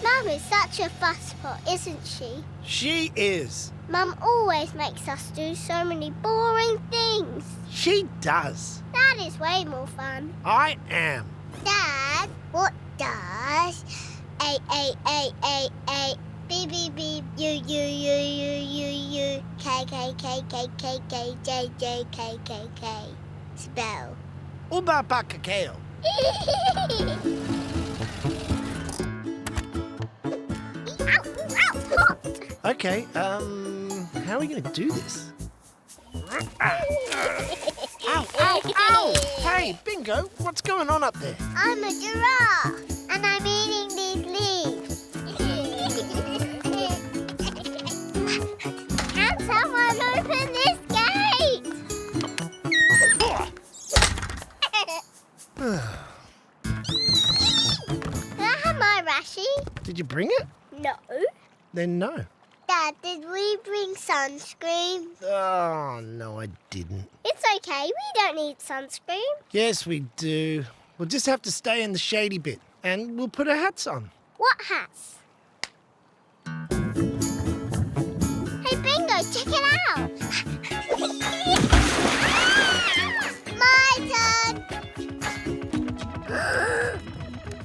Mum is such a fusspot, isn't she? She is. Mum always makes us do so many boring things. She does. That is way more fun. I am. Dad, what does A, B, B, B, U, K, K, K, K, K, K, J, J, K, K, K spell? Uba Bakakeo. Hot! Okay, how are we going to do this? Ow, ow, ow! Hey, Bingo, what's going on up there? I'm a giraffe, and I'm eating these leaves. Can someone open this gate? Can I have my rashie? Did you bring it? No. Then no. Dad, did we bring sunscreen? Oh, no, I didn't. It's okay, we don't need sunscreen. Yes, we do. We'll just have to stay in the shady bit, and we'll put our hats on. What hats? Hey, Bingo, check it out. My turn.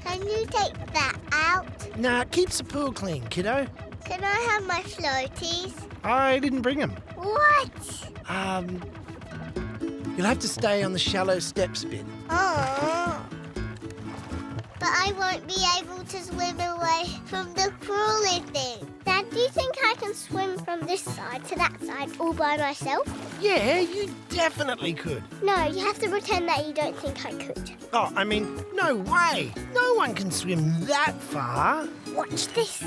Can you take that out? Nah, keeps the pool clean, kiddo. Can I have my floaties? I didn't bring them. What? You'll have to stay on the shallow steps bit. Oh. But I won't be able to swim away from the crawly thing. Dad, do you think I can swim from this side to that side all by myself? Yeah, you definitely could. No, you have to pretend that you don't think I could. Oh, I mean, no way. No one can swim that far. Watch this.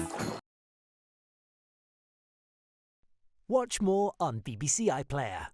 Watch more on BBC iPlayer.